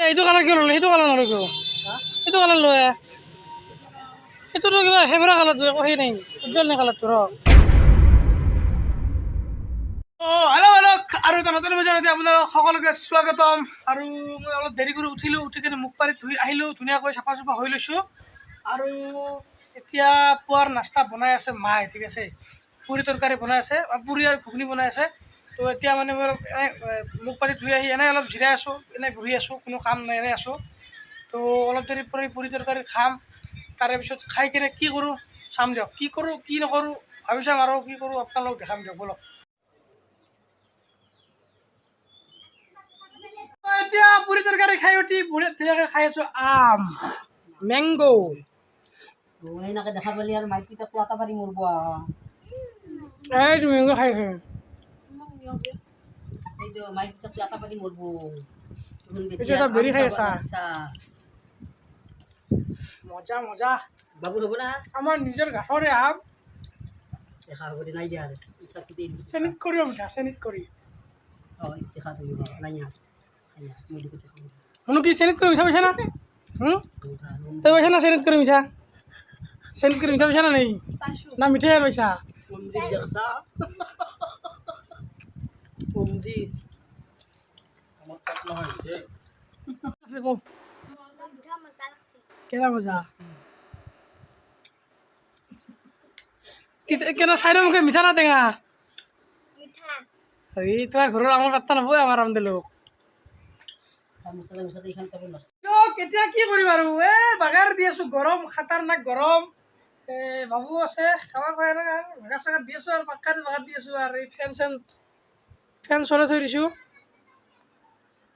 এইটো কালাৰ কিয় ল'লে? সেইটো কালাৰ নলয় কিয়? সেইটো কালাৰ লয় এইটোতো কিবা ফেভৰা কালাৰটো একো সেই নাই উজ্জ্বল নাই কালাৰটো ৰ হেল্ল' আৰু এটা নতুন ভিডিঅ'ত আপোনালোক সকলোকে স্বাগতম। আৰু মই অলপ দেৰি কৰি উঠিলোঁ, উঠি কিনে মুখ পানী ধুই আহিলোঁ, ধুনীয়াকৈ চাফা চাফা হৈ লৈছোঁ। আৰু এতিয়া পুৱাৰ নাস্তা বনাই আছে মায়ে, ঠিক আছে, পুৰি তৰকাৰী বনাই আছে, পুৰি আৰু ঘুগনি বনাই আছে। তো এতিয়া মানে মই অলপ মুখ পানী ধুই আহি এনেই অলপ জিৰাই আছোঁ, এনেই বহি আছোঁ, কোনো কাম নাই, এনেই আছোঁ। তো অলপ দেৰি পৰি পুৰি তৰকাৰী খাম, তাৰে পিছত খাই কিনে কি কৰোঁ চাম দিয়ক, কি কৰোঁ কি নকৰোঁ ভাবি চাম আৰু কি কৰোঁ আপোনালোকক দেখাম দিয়ক, বলক। এতিয়া পুৰি তৰকাৰী খাই উঠি ধুনীয়াকৈ খাই আছোঁ আম, মেংগো। এনেকে দেখা পালি আৰু মাইক পিতাটো আটা পাৰি মৰব এইটো মেংগো খাইছে এইটো মাইক পিতাটো আটা পাৰি মৰব এইটো এটা বেৰি খাই আছা মজা মজা বাবুৰ হ'ব না আমাৰ নিজৰ গাঠৰে আম দেখা হ'ব দে নাই দিয়া আৰু পিছা পিতে চেনিত কৰিও মিঠা চেনিত কৰি দেখা তুমি নাই মই দেখোঁ শুনো কি চেনিত কৰি মিঠা পাইছা না তই পাইছা না চেনিত কৰি মিঠা পাইছা না নেই না মিঠাই পাইছা অমৃত দেখা অমৃত আমার কাটলা হইছে আছে কো কেনা মজা কেনা চাইর মুখে মিঠা না টেঙা মিঠা এই তোমার ঘরের আমার পাত্তা নবই আমার আম দিলো মশলা মশলা এইখান তবে নষ্ট কেতিয়া কি কৰিম আৰু বাগাৰ দি আছো গৰম খাতাৰনাক গৰম বাবু আছে খাবা খুৱাই না বাগাৰ চাগাৰ দি আছো আৰু পাক্কাত বাগাৰ দি আছো আৰু এই ফেন চলাই থৈ দিছো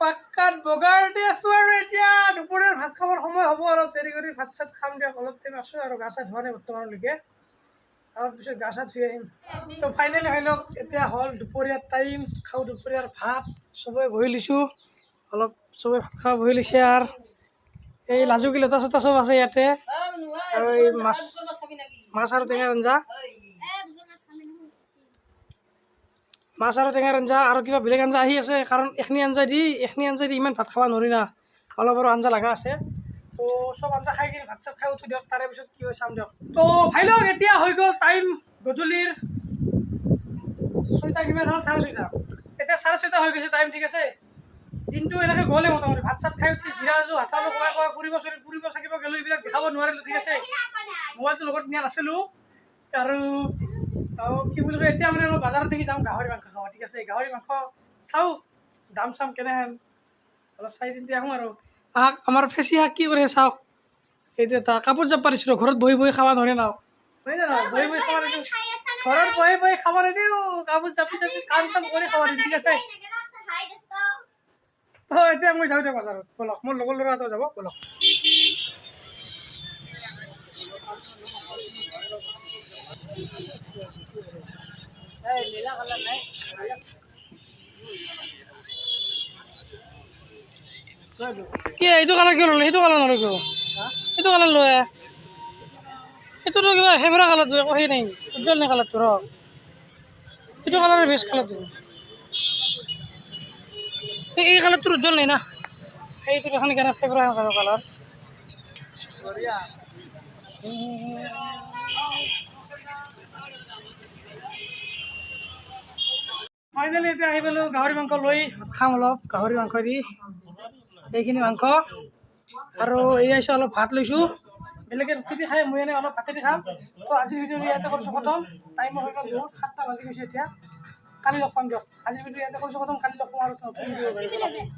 পাক্কাত বগাৰ দি আছো আৰু এতিয়া দুপৰীয়াৰ ভাত খাবৰ সময় হ'ব অলপ দেৰি কৰি ভাত চাত খাম দিয়ক অলপ টাইম আছো আৰু গা চা ধোৱা নাই বৰ্তমানলৈকে অলপ পিছত গা চা ধুই আহিম তো ফাইনেলি হৈ লওক এতিয়া হ'ল দুপৰীয়াৰ টাইম খাওঁ দুপৰীয়াৰ ভাত চবে বহি লৈছোঁ অলপ চবে ভাত খাব বহি লৈছে আৰু এই লাজুকী লতা চতা চব আছে ইয়াতে আৰু এই মাছ আৰু টেঙাৰ আঞ্জা আৰু কিবা বেলেগ আঞ্জা আহি আছে কাৰণ এখনি আঞ্জা দি ইমান ভাত খাব নোৱাৰি না অলপ আৰু আঞ্জা লগা আছে তো চব আঞ্জা খাই কিনে ভাত চাত খাই উঠি দিয়ক তাৰে পিছত কি হয় চাম দিয়ক তো ভাই লওক এতিয়া হৈ গ'ল টাইম গধূলিৰ 6টা কিমান হ'ল 6:30 এতিয়া 6:30 হৈ গৈছে টাইম ঠিক আছে দিনটো এনেকৈ গ'লে মোটামুটি ভাত চাত খাই উঠি জিৰা আছোঁ হাত চালো কমাই ফুৰিব চাকিব গ'লোঁ এইবিলাক দেখাব নোৱাৰিলোঁ ঠিক আছে মোবাইলটো লগত নিয়া নাছিলোঁ আৰু কি বুলি কয় এতিয়া মানে মই বজাৰত দেখি যাওঁ গাহৰি মাংস খাওঁ ঠিক আছে গাহৰি মাংস চাওঁ দাম চাম কেনেহেন অলপ চাই চিন্তি আহোঁ আৰু আমাৰ ফেচি শাক কি কৰে চাওক সেইটো এটা কাপোৰ জাপ পাৰিছিলোঁ ঘৰত বহি বহি খাব নোৱাৰে ন হয় নে নহয় বহি বহি খাব নিদিওঁ ঘৰত বহি বহি খাব নিদিওঁ কাপোৰ জাপি কাম চাম কৰি খাব দিওঁ ঠিক আছে এতিয়া মই যাওঁ দিয়ক বজাৰত বলক মোৰ লগৰ ল'ৰা এটা যাব বলক কি এইটো কালাৰ কিয় ল'লে? সেইটো কালাৰ নলয় কিয়? সেইটো কালাৰ লয় এইটোতো কিবা ফেভৰা কালাৰটো একো সেই নাই উজ্জ্বল নাই কালাৰটো ৰ এইটো কালাৰৰ বেষ্ট কালাৰটো এই কালাৰটো উজ্জ্বল নাই না এইটো এখন কেনে ফেভৰা কালাৰ ফাইনেলি এতিয়া আহি পালোঁ গাহৰি মাংস লৈ ভাত খাম অলপ গাহৰি মাংস দি এইখিনি মাংস আৰু এই আহিছোঁ অলপ ভাত লৈছোঁ বেলেগে ৰুটি দি খাই মই এনেই অলপ ভাতেদি খাম তো আজিৰ ভিডিঅ'টো ইয়াতে কৰিছোঁ খতম টাইম হৈ গ'ল বহুত 7টা বাজি গৈছে এতিয়া কালি লগ পাম দিয়ক আজিৰ ভিডিঅ' ইয়াতে কৰিছোঁ খতম কালি লগ পাম আৰু নতুন ভিডিঅ'